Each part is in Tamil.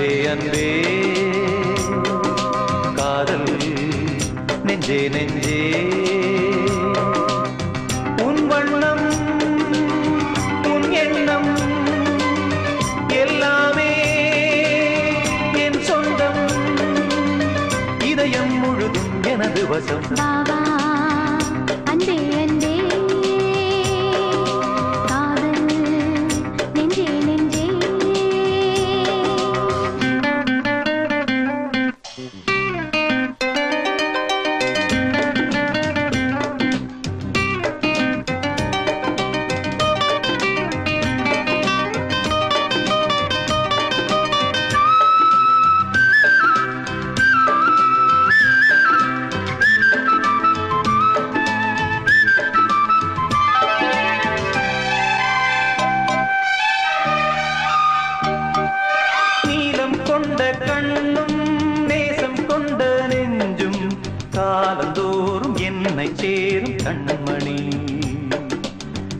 அன்பே அன்பே காதல் நெஞ்சே நெஞ்சே உன் வண்ணம் உன் எண்ணம் எல்லாமே என் சொந்தம் இதயம் முழுதும் எனது வசம் பாபா அன்பே அன்பே சேரும் கண்மணி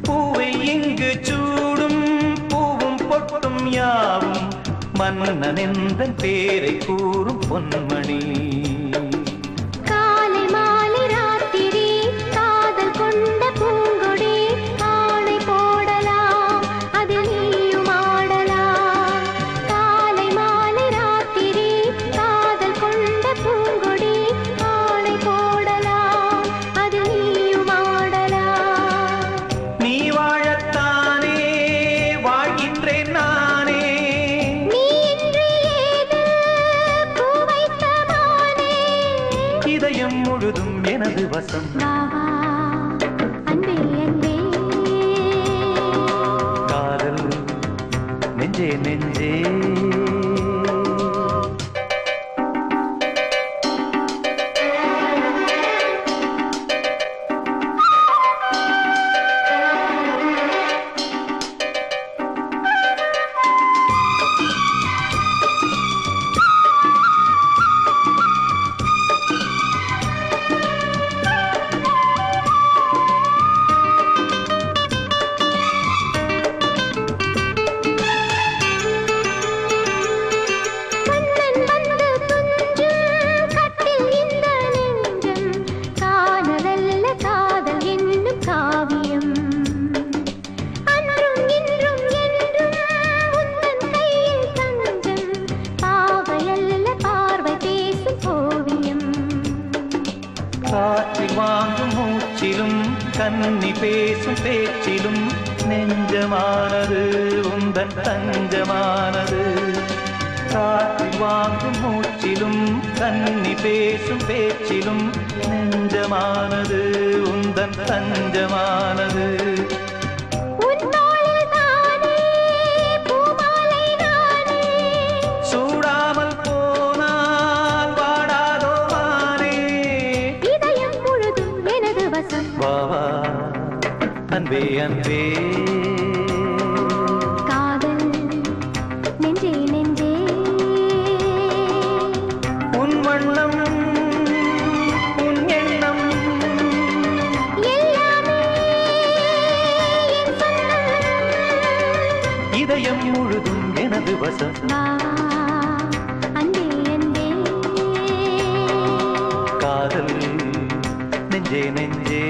பூவை இங்கு சூடும் பூவும் பொட்டும் யாவும் மன்னன் எந்தன் பேரை கூறும் பொன்மணி காலை மாலை ராத்திரி காதல் கொண்ட பூங்கொடி ஆணை போடலாம் அதில் நீயும் ஆடலாம் காலை மாலை ராத்திரி காதல் கொண்ட பூங்கொடி ஆணை போடலாம் அதில் நீயும் ஆடலாம் நீ வாழத்தானே வாழ்கின்றேன் நானே நீ இன்றி ஏது பூ வைத்தமானே இதயம் முழுதும் எனது வசம் பாபா அன்பே அன்பே காதல் நெஞ்சே நெஞ்சே காற்றில் வாங்கும் மூச்சிலும் கன்னி பேசும் பேச்சிலும் நெஞ்சமானது உந்தன் தஞ்சமானது காற்றில் வாங்கும் மூச்சிலும் கன்னி பேசும் பேச்சிலும் நெஞ்சமானது உந்தன் தஞ்சமானது சூடாமல் போனால் வாடாதோ மானே இதயம் முழுதும் எனது வசம் வாவா அன்பே அன்பே காதல் நெஞ்சே நெஞ்சே உன் வண்ணம் உன் எண்ணம் எல்லாமே என் சொந்தம் இதயம் முழுதும் எனது வசம் பாபா அன்பே அன்பே காதல் நெஞ்சே நெஞ்சே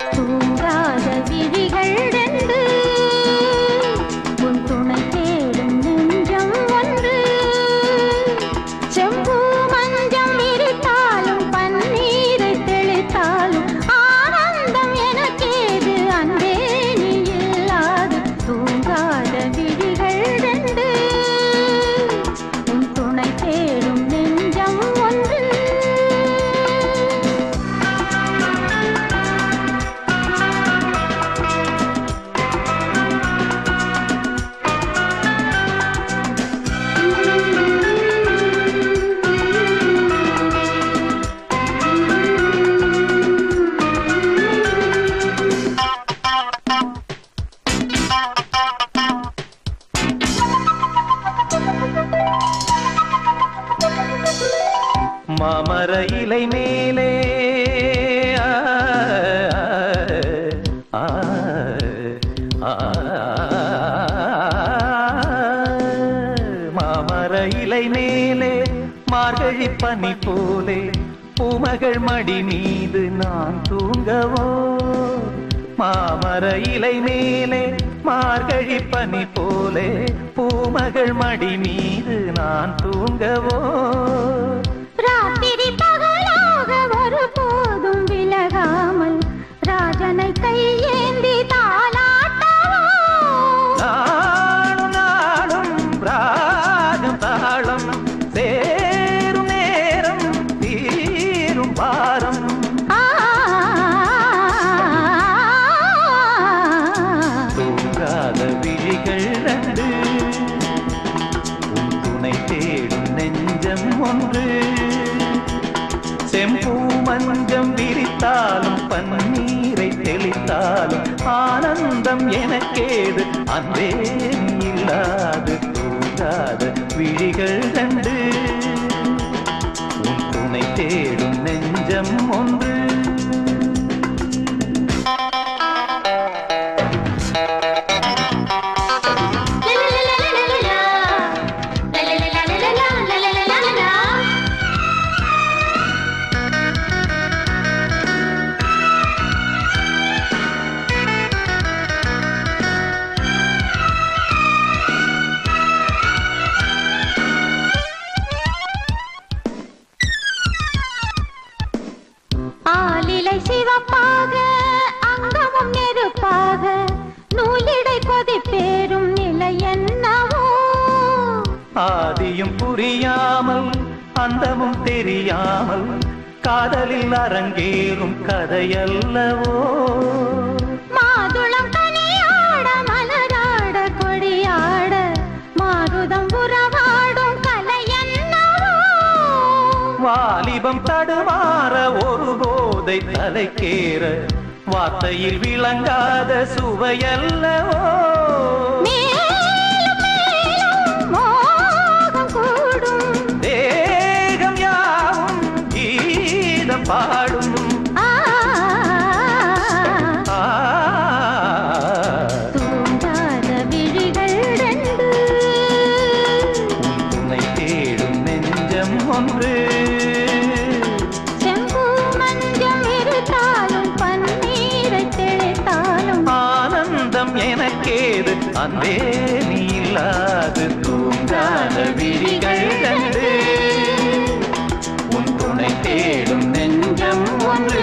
தூங்காத விழிகள் ரெண்டு இலை மேலே மாமர இலை மேலே மார்கழி பனி போலே பூமகள் மடி மீது நான் தூங்கவோ மாமர இலை மேலே மார்கழி பனி போலே பூமகள் மடி மீது நான் தூங்கவோ ராத்திரி பகலாக ஒரு போதும் விலகாமல் ராஜனை கையேந்தி தாலாட்டவோ நாடும் நாடும் ராகம் தாளம் சேரும் நேரம் தீரும் பாரம் தூங்காத விழிகள் ரெண்டு உன் துணை தேடும் நெஞ்சம் ஒன்று செம்பூ மஞ்சம் விரித்தாலும் பன்னீரை தெளித்தாலும் ஆனந்தம் எனக்கேது அன்பே இல்லாது தூங்காத விழிகள் ரெண்டு உன் துணை தேடும் நெஞ்சம் ஒன்று சிவப்பாக அங்கமும் நெருப்பாக நூலிடை கொதிப்பேறும் நிலை என்னவோ ஆதியும் புரியாமல் அந்தமும் தெரியாமல் காதலில் அரங்கேறும் கதையல்லவோ மாதுளம் கனியாட மலராட கொடியாட மாருதம் உறவாடும் கலை என்னவோ வாலிபம் தடுமாற ஒரு போதை தலைக்கேற வார்த்தையில் விளங்காத சுவையல்லவோ மேலும் மேலும் மோகம் கூடும் தேகம் யாவும் கீதம் பாடும் தூங்காத விழிகள் ரெண்டு உன் துணை தேடும் நெஞ்சம் ஒன்று செம்பூ மஞ்சம் இருத்தாலும் பன்னீரை தெளித்தாலும் ஆனந்தம் எனக்கேது அன்பே நீ இல்லாது தூங்காத விழிகள் ரெண்டு உன் துணை தேடும் நெஞ்சம் ஒன்று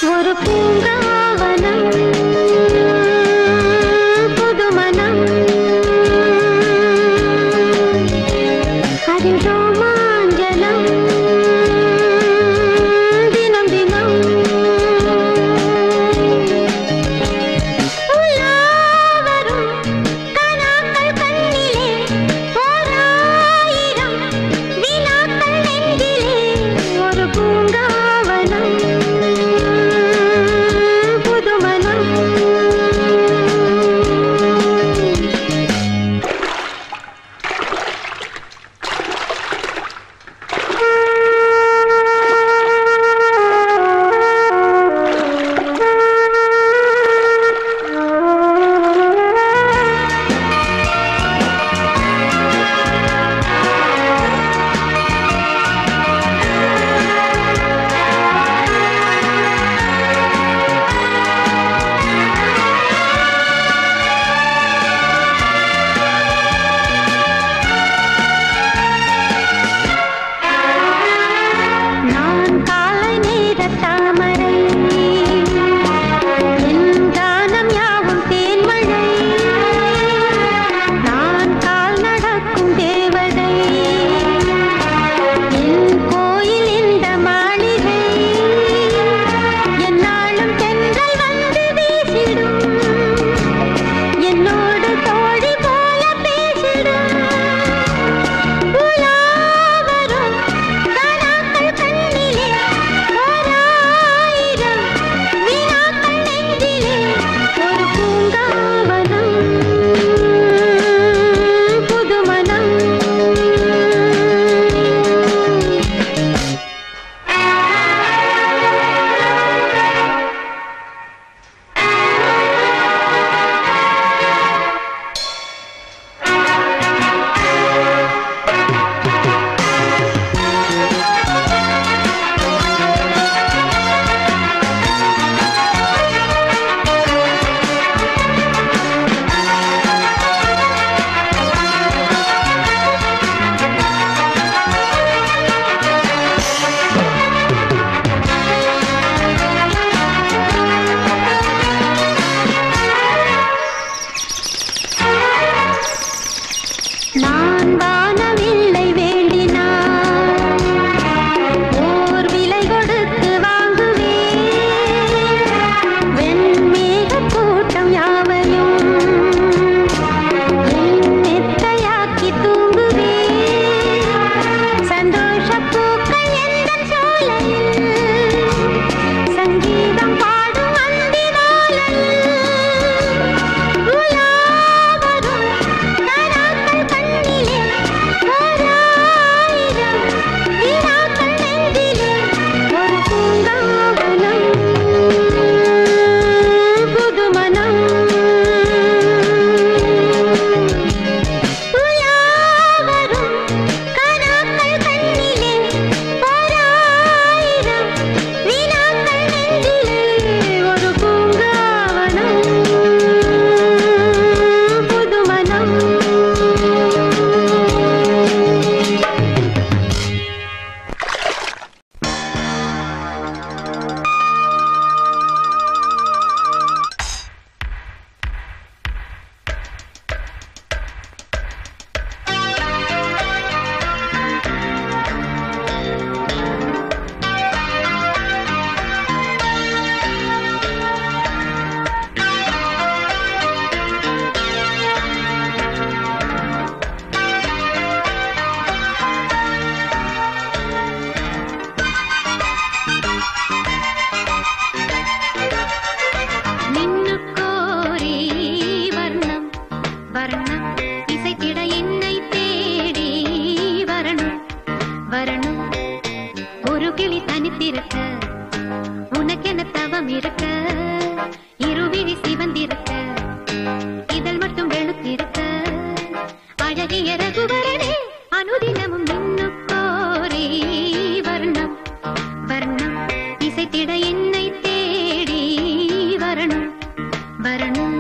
ஒரு பூங்காவனம் புதுமனம் அதில் ரோமாஞ்சனம் தினம் தினம் உலாவரும் கனாக்கள் கண்ணிலே ஓராயிரம் வினாக்கள் நெஞ்சிலே ஒரு பூங்காவனம் புதுமனம் வெளுத்திருக்க, இருவிழி சிவந்திருக்க, இதழ் மட்டும் வெளுத்திருக்க, அழகிய ரகுவரனே அனுதினமும் மின்னுக்கோரி வர்ணம் வர்ணம் இசைத்திட என்னை தேடி வரணும் வரணும்.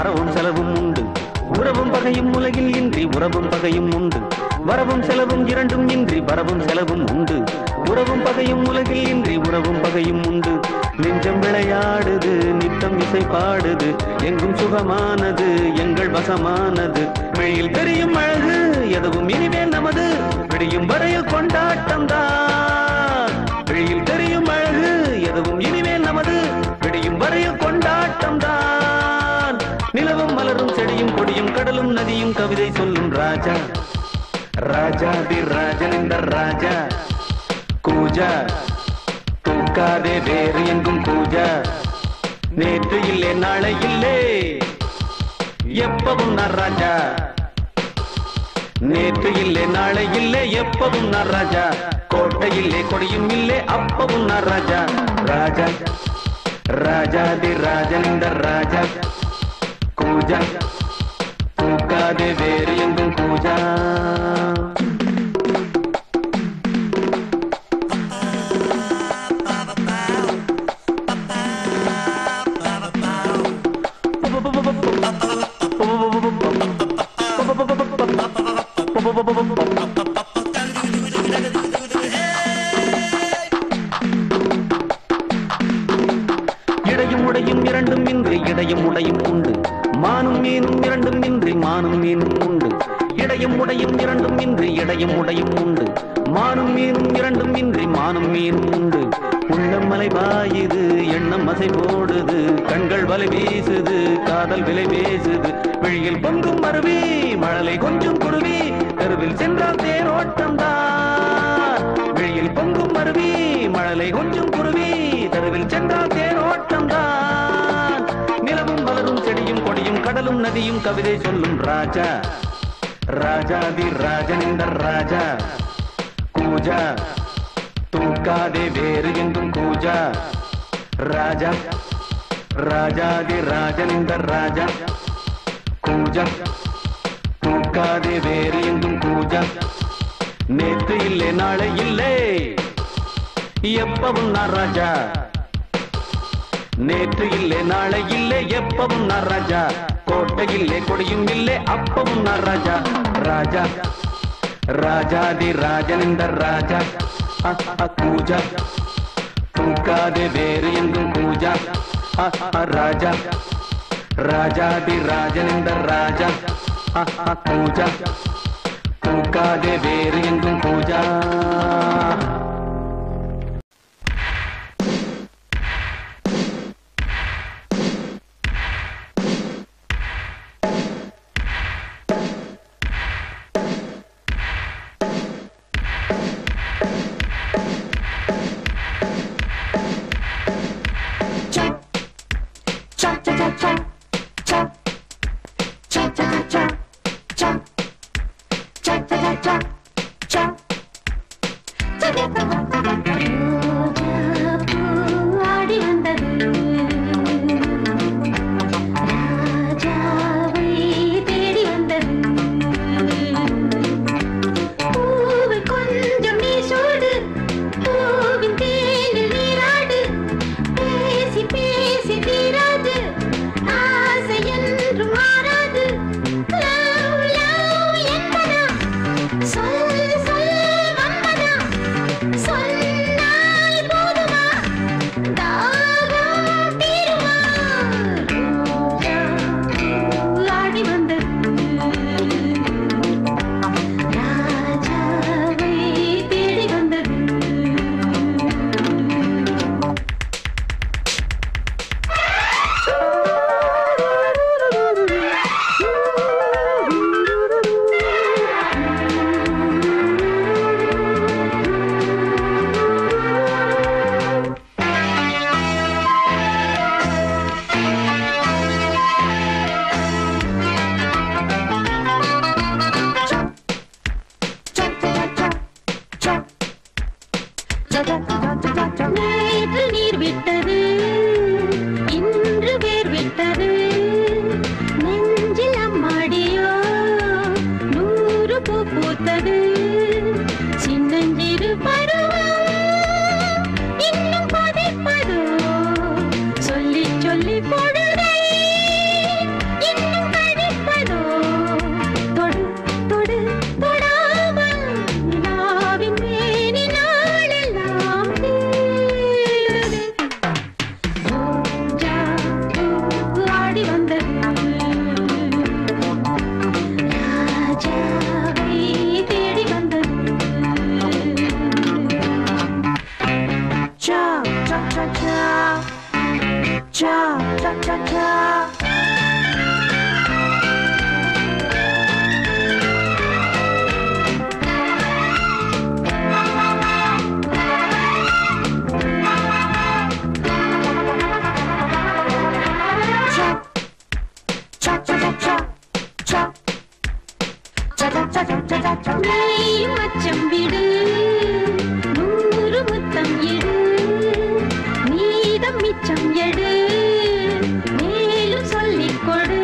வரவும் செலவும் உண்டு உறவும் பகையும் உலகில் இன்றி உறவும் பகையும் உண்டு வரவும் செலவும் இரண்டும் இன்றி வரவும் செலவும் உண்டு உறவும் பகையும் உலகில் இன்றி உறவும் பகையும் உண்டு நெஞ்சம் விளையாடுது நித்தம் இசை பாடுது எங்கும் சுகமானது எங்கள் வசமானது வெளியில் தெரியும் அழகு எதுவும் இனிமேல் நமது விடியும் வரையில் கொண்டாட்டம் தான் வெளியில் தெரியும் அழகு எதுவும் இனிமேல் நமது விடியும் வரையில் கொண்டாட்டம் தான் நிலவும் மலரும் செடியும் கொடியும் கடலும் நதியும் கவிதை சொல்லும் ராஜா ராஜாதி ராஜன் இந்த ராஜா கூஜா தூக்காதே வேறு எங்கும் பூஜா நேற்று இல்லை நாளை இல்லை எப்பவும் நான் ராஜா நேற்று இல்லை நாளை இல்லை எப்பவும் நான் ராஜா கோட்டை இல்லை கொடியும் இல்லை அப்பவும் நான் ராஜா ராஜா ராஜாதி ராஜன் இந்த ராஜா கூஜா தூக்காதே வேறு எங்கும் பூஜா இடையும் உடையும் இரண்டும் இன்றி இடையும் உடையும் உண்டு மானும் மீனும் இரண்டும் இன்றி மானும் மீனும் உண்டு இடையும் உடையும் இரண்டும் இன்றி இடையும் உடையும் உண்டு மானும் மீனும் இரண்டும் இன்றி மானும் மீனும் உண்டு உள்ளம் மலை பாயுது எண்ணம் மசை போடுது கண்கள் வலை வீசுது காதல் விலை பேசுது விழியில் பொங்கும் மருவி மழலை கொஞ்சம் குருவி தெருவில் சென்றால் தேரோட்டம் தான் விழியில் பொங்கும் மருவி மழலை கொஞ்சம் குருவி தெருவில் சென்றால் தேரோட்டம் தான் நிலவும் மலரும் செடியும் கொடியும் கடலும் நதியும் கவிதை சொல்லும் ராஜா ராஜாதி ராஜன் இந்த ராஜா கூஜா தூக்காதே வேறு எங்கும் கூஜா ராஜா ராஜாதி ராஜன் இந்த ராஜா கூஜா தூக்காதே வேறு எங்கும் கூஜா நேற்று இல்லை நாளை இல்லை எப்பவும் நான் ராஜா நேற்று இல்லை நாளை இல்லை எப்பவும் நான் ராஜா கோட்டை இல்லை கொடியும் இல்லை அப்பவும் நான் ராஜா ராஜா ராஜாதி ராஜன் இந்த ராஜா கூஜா தூக்காதே வேறு எங்கும் கூஜா ராஜா ராஜாதி ராஜன் இந்த ராஜா கூஜா தூக்காதே வேறு எங்கும் கூஜா நீயும் அச்சம் விடு, 100 முத்தம் எடு, மீதம் மிச்சம் எடு, மேலும் சொல்லிக் கொடு.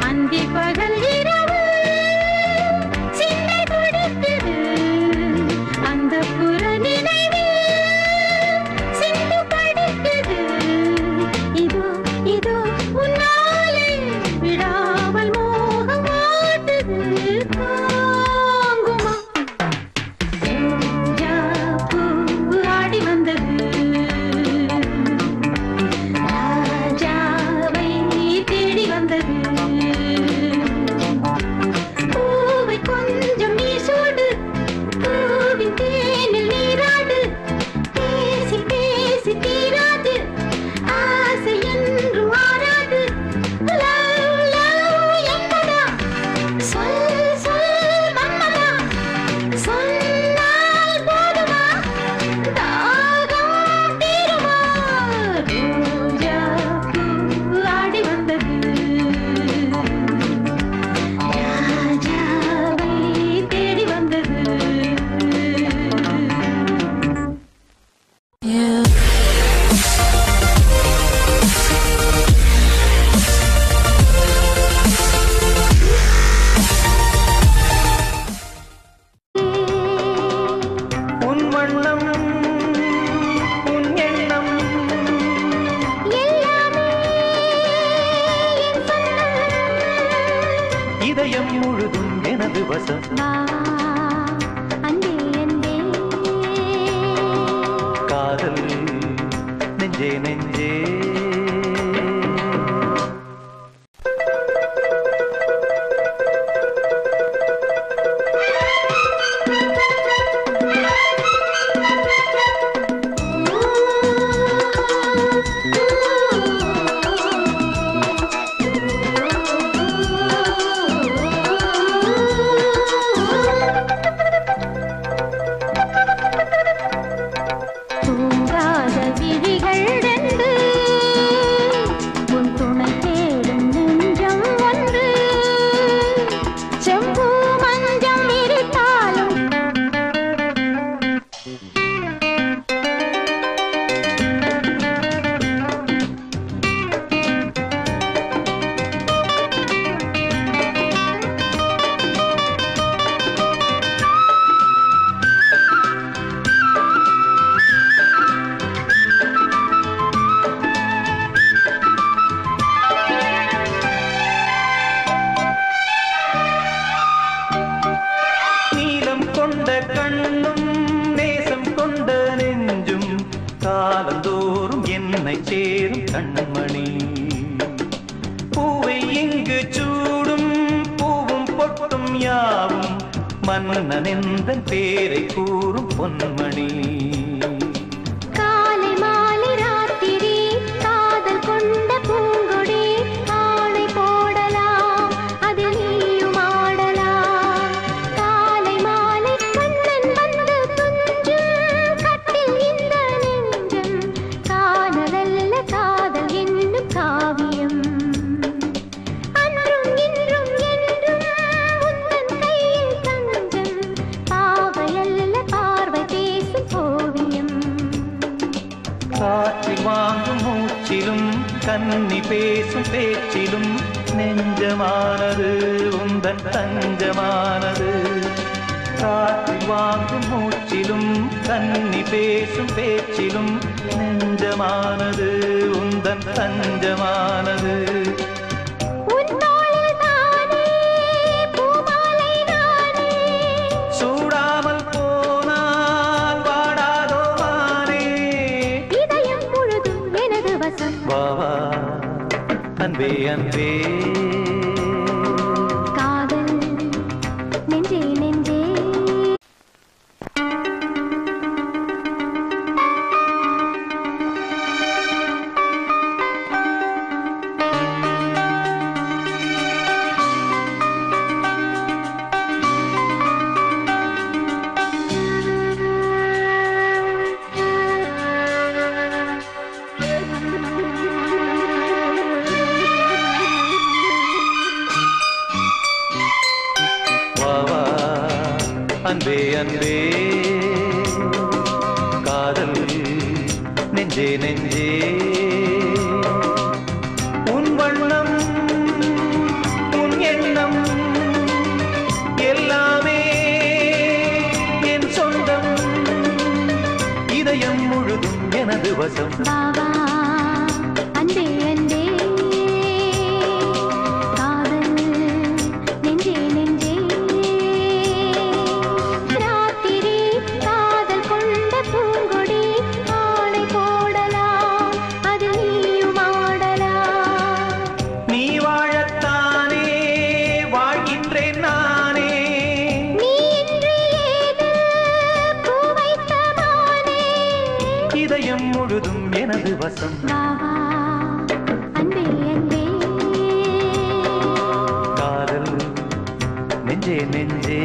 அந்தி பகல் இரவு சிந்தை துடிக்குது, அந்த புற நினைவு சிந்து படிக்குது. இதோ இதோ உன்னாலே விடாமல் மோகம் ஆட்டுது. தாங்குமா ரோஜா பூ ஆடி வந்தது, ராஜாவை தேடி வந்தது. பூவை கொஞ்சம் நீ சூடு, பூவின் தேனில் நீராடு. பேசி பேசி தீராது, ஆசை என்று மாறாது. லவ் லவ் என்பதா, சொல் சொல் மன்மதா, சொன்னால் போதுமா, தாகம் தீருமா. ரோஜா பூ ஆடி வந்தது, ராஜாவை தேடி வந்தது. உன் வண்ணம் உன் எண்ணம் எல்லாமே என் சொந்தம். இதயம் முழுதும் எனது வசம். வா அன்பே அன்பே, காதல் நெஞ்சே நெஞ்சே. தூங்காத விழிகள் ரெண்டு, உன் துணை தேடும் நெஞ்சம் ஒன்று. செம்பு மஞ்சம் விரித்தாலும் நீலம் கொண்ட கண்ணும் நேசம் கொண்ட நெஞ்சும் காலந்தோறும் என்னை சேரும் கண்மணி. பூவை இங்கு சூடும் பூவும் பொட்டும் யாவும் மன்னன் எந்தன் பேரை கூறும் பொன்மணி. காலை மாலை ராத்திரி காதல் கொண்ட பூங்கொடி. ஆணை போடலாம் அதில் நீயும் ஆடலாம். காலை மாலை கண்ணன் வந்து துஞ்சும் கட்டில் இந்த நெஞ்சம். காதலல்ல காதல் என்னும் காவியம். அன்றும் இன்றும் என்றும் உந்தன் கையில் தஞ்சம். பாவையல்ல பார்வை பேசும் ஓவியம். காற்றில் வாங்கும் மூச்சிலும் கன்னி பேசும் பேச்சிலும் நெஞ்சமானது உந்தன் தஞ்சமானது. காற்றில் வாங்கும் மூச்சிலும் கன்னி பேசும் பேச்சிலும் நெஞ்சமானது உந்தன் தஞ்சமானது. உன் தோளில் தானே பூமாலை நானே. சூடாமல் போனால் வாடாதோ மானே. இதயம் முழுதும் எனது வசம். வா வா அன்பே அன்பே. காதல் நெஞ்சே நெஞ்சே. அன்பே அன்பே காதல் நெஞ்சே நெஞ்சே உன் வண்ணம் உன் எண்ணம் எல்லாமே என் சொந்தம் இதயம் முழுதும் எனது வசம் பாவா அன்பே அன்பே காதல் நெஞ்சே நெஞ்சே ராத்திரி காதல் கொண்ட பூங்கொடி ஆணை போடலாம் அது நீயும் ஆடலாம் நீ வாழத்தானே வாழ்கின்றேன் நானே நீ இன்று ஏது பூ வைத்த மானே இதயம் முழுதும் எனது வசம் பாவா அன்பே அன்பே காதல் நெஞ்சே நெஞ்சே